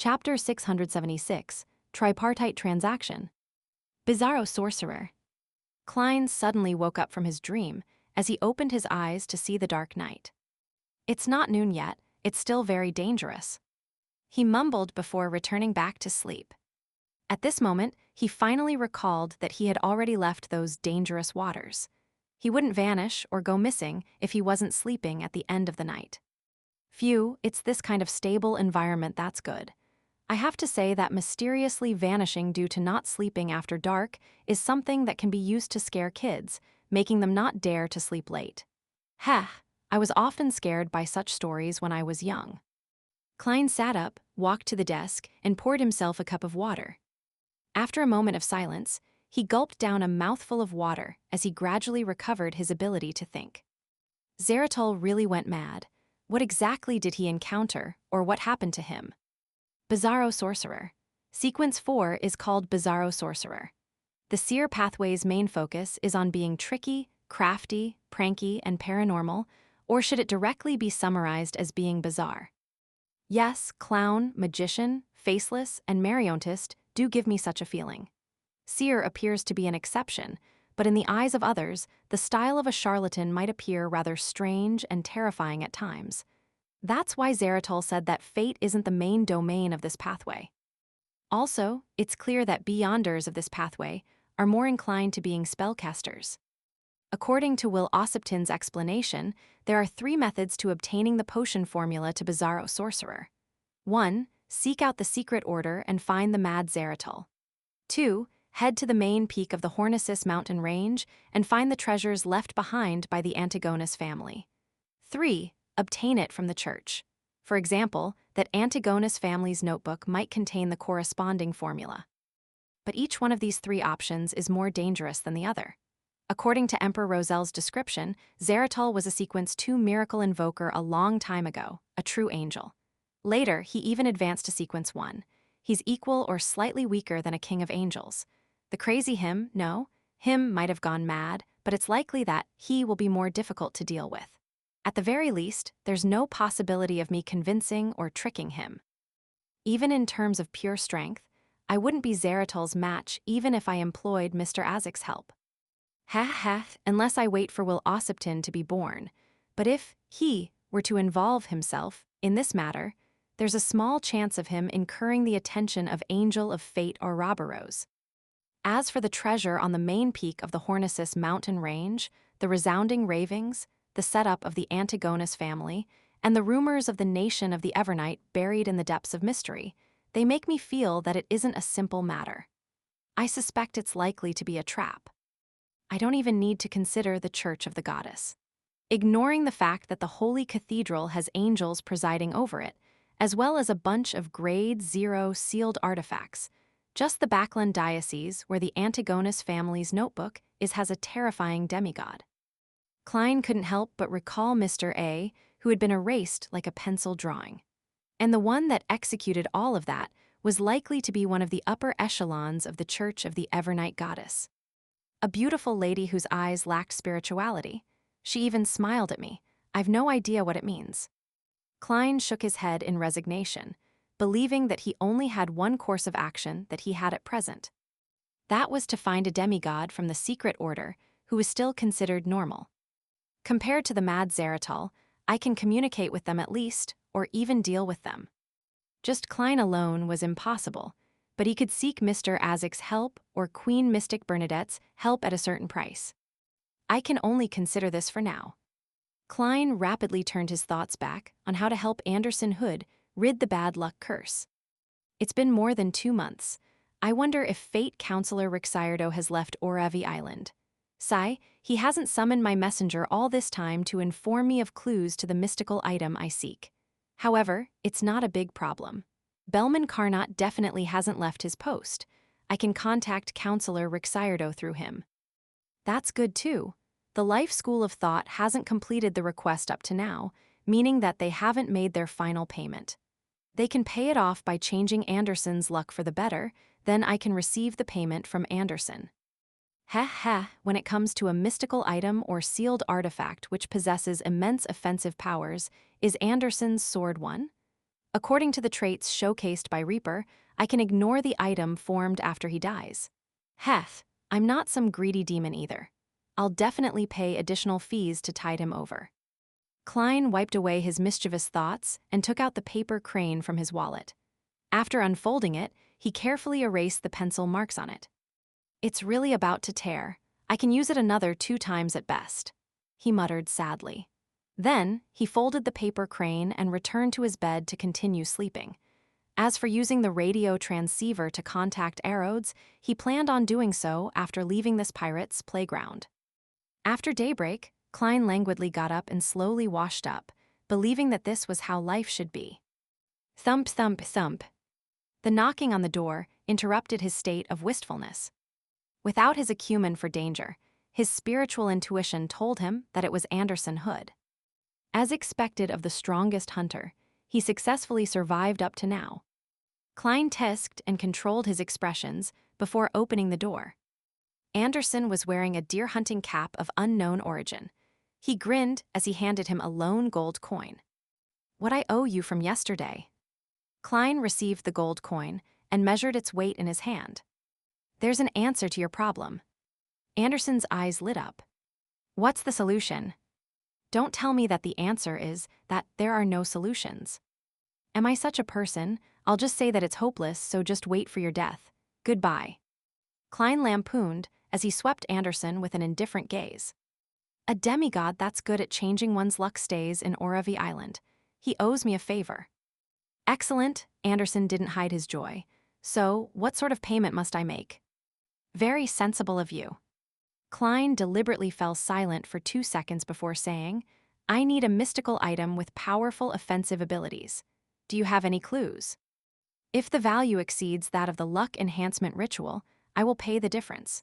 Chapter 676, Tripartite Transaction. Bizarro Sorcerer. Klein suddenly woke up from his dream as he opened his eyes to see the dark night. It's not noon yet, it's still very dangerous. He mumbled before returning back to sleep. At this moment, he finally recalled that he had already left those dangerous waters. He wouldn't vanish or go missing if he wasn't sleeping at the end of the night. Phew, it's this kind of stable environment that's good. I have to say that mysteriously vanishing due to not sleeping after dark is something that can be used to scare kids, making them not dare to sleep late. Heh, I was often scared by such stories when I was young. Klein sat up, walked to the desk, and poured himself a cup of water. After a moment of silence, he gulped down a mouthful of water as he gradually recovered his ability to think. Zeratul really went mad. What exactly did he encounter, or what happened to him? Bizarro Sorcerer. Sequence 4 is called Bizarro Sorcerer. The seer pathway's main focus is on being tricky, crafty, pranky, and paranormal, or should it directly be summarized as being bizarre? Yes, clown, magician, faceless, and marionettist do give me such a feeling. Seer appears to be an exception, but in the eyes of others, the style of a charlatan might appear rather strange and terrifying at times. That's why Zeratul said that fate isn't the main domain of this pathway. Also, it's clear that beyonders of this pathway are more inclined to being spellcasters. According to Will Ossipton's explanation, there are 3 methods to obtaining the potion formula to Bizarro Sorcerer. 1. Seek out the secret order and find the mad Zeratul. 2. Head to the main peak of the Hornicis mountain range and find the treasures left behind by the Antigonus family. 3. Obtain it from the church. For example, that Antigonus family's notebook might contain the corresponding formula. But each one of these 3 options is more dangerous than the other. According to Emperor Rosel's description, Zeratul was a Sequence 2 miracle invoker a long time ago, a true angel. Later, he even advanced to Sequence 1. He's equal or slightly weaker than a king of angels. The crazy him might have gone mad, but it's likely that he will be more difficult to deal with. At the very least, there's no possibility of me convincing or tricking him. Even in terms of pure strength, I wouldn't be Zeratul's match even if I employed Mr. Azik's help. Unless I wait for Will Ossipton to be born. But if he were to involve himself in this matter, there's a small chance of him incurring the attention of Angel of Fate or Robberos. As for the treasure on the main peak of the Hornicis mountain range, the resounding ravings, the setup of the Antigonus family, and the rumors of the nation of the Evernight buried in the depths of mystery, they make me feel that it isn't a simple matter. I suspect it's likely to be a trap. I don't even need to consider the Church of the Goddess. Ignoring the fact that the Holy Cathedral has angels presiding over it, as well as a bunch of Grade 0 sealed artifacts, just the Backland Diocese, where the Antigonus family's notebook has a terrifying demigod. Klein couldn't help but recall Mr. A, who had been erased like a pencil drawing. And the one that executed all of that was likely to be one of the upper echelons of the Church of the Evernight Goddess. A beautiful lady whose eyes lacked spirituality. She even smiled at me. I've no idea what it means. Klein shook his head in resignation, believing that he only had one course of action that he had at present. That was to find a demigod from the secret order who was still considered normal. Compared to the mad Zeratul, I can communicate with them at least, or even deal with them. Just Klein alone was impossible, but he could seek Mr. Azik's help or Queen Mystic Bernadette's help at a certain price. I can only consider this for now. Klein rapidly turned his thoughts back on how to help Anderson Hood rid the bad luck curse. It's been more than 2 months. I wonder if Fate Counselor Rixardo has left Orevi Island. He hasn't summoned my messenger all this time to inform me of clues to the mystical item I seek. However, it's not a big problem. Bellman Carnot definitely hasn't left his post. I can contact Counselor Rixardo through him. That's good too. The Life School of Thought hasn't completed the request up to now, meaning that they haven't made their final payment. They can pay it off by changing Anderson's luck for the better, then I can receive the payment from Anderson. When it comes to a mystical item or sealed artifact which possesses immense offensive powers, is Anderson's sword one? According to the traits showcased by Reaper, I can ignore the item formed after he dies. Heth, I'm not some greedy demon either. I'll definitely pay additional fees to tide him over. Klein wiped away his mischievous thoughts and took out the paper crane from his wallet. After unfolding it, he carefully erased the pencil marks on it. It's really about to tear. I can use it another 2 times at best, he muttered sadly. Then, he folded the paper crane and returned to his bed to continue sleeping. As for using the radio transceiver to contact Arodes, he planned on doing so after leaving this pirate's playground. After daybreak, Klein languidly got up and slowly washed up, believing that this was how life should be. Thump, thump, thump. The knocking on the door interrupted his state of wistfulness. Without his acumen for danger, his spiritual intuition told him that it was Anderson Hood. As expected of the strongest hunter, he successfully survived up to now. Klein tisked and controlled his expressions before opening the door. Anderson was wearing a deer-hunting cap of unknown origin. He grinned as he handed him a lone gold coin. What I owe you from yesterday. Klein received the gold coin and measured its weight in his hand. There's an answer to your problem. Anderson's eyes lit up. What's the solution? Don't tell me that the answer is that there are no solutions. Am I such a person? I'll just say that it's hopeless, so just wait for your death. Goodbye. Klein lampooned as he swept Anderson with an indifferent gaze. A demigod that's good at changing one's luck stays in Oravi Island. He owes me a favor. Excellent, Anderson didn't hide his joy. So, what sort of payment must I make? Very sensible of you. Klein deliberately fell silent for 2 seconds before saying, I need a mystical item with powerful offensive abilities. Do you have any clues? If the value exceeds that of the luck enhancement ritual, I will pay the difference.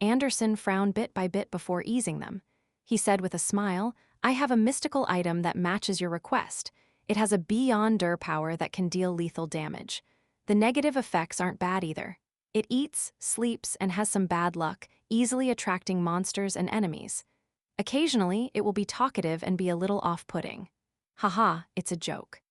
Anderson frowned bit by bit before easing them. He said with a smile, I have a mystical item that matches your request. It has a beyonder power that can deal lethal damage. The negative effects aren't bad either. It eats, sleeps, and has some bad luck, easily attracting monsters and enemies. Occasionally, it will be talkative and be a little off-putting. Haha, it's a joke.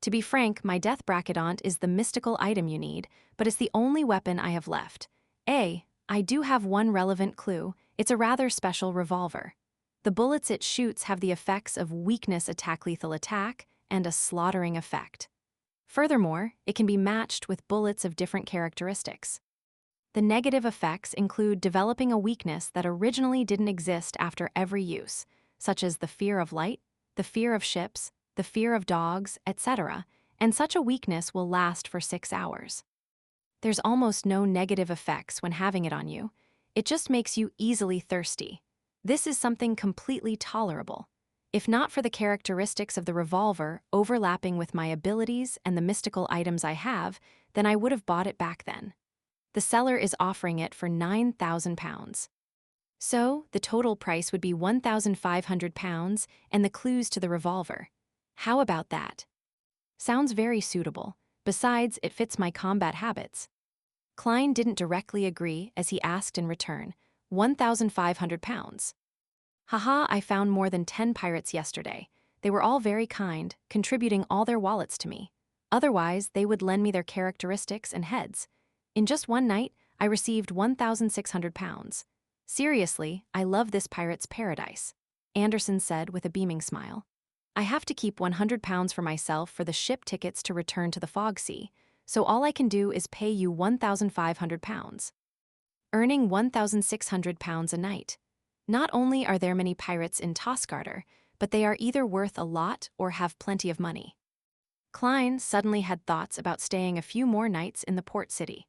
To be frank, my death bracketant is the mystical item you need, but it's the only weapon I have left. I do have one relevant clue. It's a rather special revolver. The bullets it shoots have the effects of weakness attack lethal attack and a slaughtering effect. Furthermore, it can be matched with bullets of different characteristics. The negative effects include developing a weakness that originally didn't exist after every use, such as the fear of light, the fear of ships, the fear of dogs, etc., and such a weakness will last for 6 hours. There's almost no negative effects when having it on you. It just makes you easily thirsty. This is something completely tolerable. If not for the characteristics of the revolver overlapping with my abilities and the mystical items I have, then I would have bought it back then. The seller is offering it for £9,000. So, the total price would be £1,500 and the clues to the revolver. How about that? Sounds very suitable. Besides, it fits my combat habits. Klein didn't directly agree as he asked in return, £1,500. Haha, I found more than 10 pirates yesterday. They were all very kind, contributing all their wallets to me. Otherwise, they would lend me their characteristics and heads. In just one night, I received £1,600. Seriously, I love this pirate's paradise, Anderson said with a beaming smile. I have to keep £100 for myself for the ship tickets to return to the Fog Sea, so all I can do is pay you £1,500. Earning £1,600 a night. Not only are there many pirates in Tosgarter, but they are either worth a lot or have plenty of money. Klein suddenly had thoughts about staying a few more nights in the port city.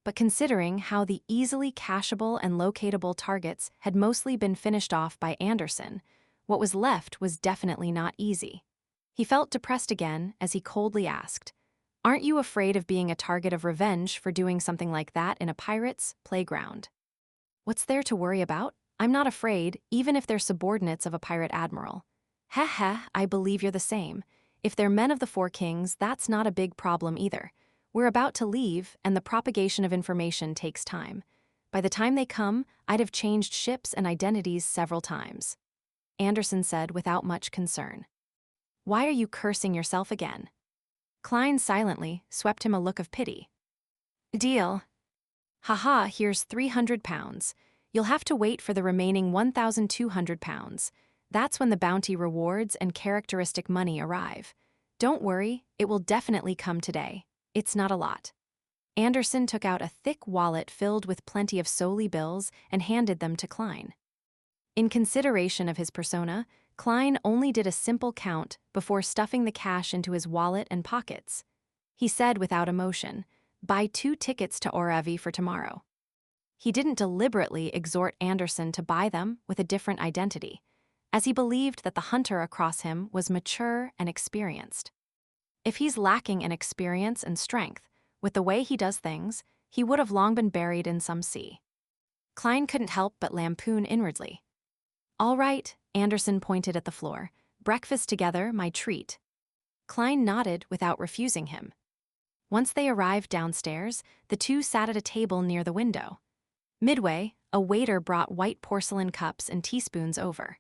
But considering how the easily cacheable and locatable targets had mostly been finished off by Anderson, what was left was definitely not easy. He felt depressed again as he coldly asked, Aren't you afraid of being a target of revenge for doing something like that in a pirate's playground? What's there to worry about? I'm not afraid, even if they're subordinates of a pirate admiral. Heh, I believe you're the same. If they're men of the Four Kings, that's not a big problem either. We're about to leave, and the propagation of information takes time. By the time they come, I'd have changed ships and identities several times. Anderson said without much concern. Why are you cursing yourself again? Klein silently swept him a look of pity. Deal. Haha, here's 300 pounds. You'll have to wait for the remaining 1,200 pounds. That's when the bounty rewards and characteristic money arrive. Don't worry, it will definitely come today. It's not a lot. Anderson took out a thick wallet filled with plenty of Soli bills and handed them to Klein. In consideration of his persona, Klein only did a simple count before stuffing the cash into his wallet and pockets. He said without emotion, "Buy 2 tickets to Oravi for tomorrow." He didn't deliberately exhort Anderson to buy them with a different identity, as he believed that the hunter across him was mature and experienced. If he's lacking in experience and strength, with the way he does things, he would have long been buried in some sea. Klein couldn't help but lampoon inwardly. "All right," Anderson pointed at the floor. "Breakfast together, my treat." Klein nodded without refusing him. Once they arrived downstairs, the two sat at a table near the window. Midway, a waiter brought white porcelain cups and teaspoons over.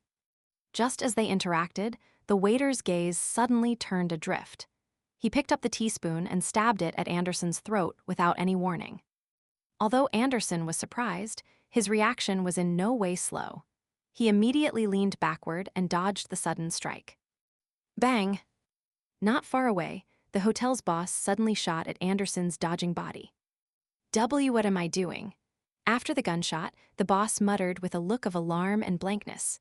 Just as they interacted, the waiter's gaze suddenly turned adrift. He picked up the teaspoon and stabbed it at Anderson's throat without any warning. Although Anderson was surprised, his reaction was in no way slow. He immediately leaned backward and dodged the sudden strike. Bang! Not far away, the hotel's boss suddenly shot at Anderson's dodging body. What am I doing?" After the gunshot, the boss muttered with a look of alarm and blankness.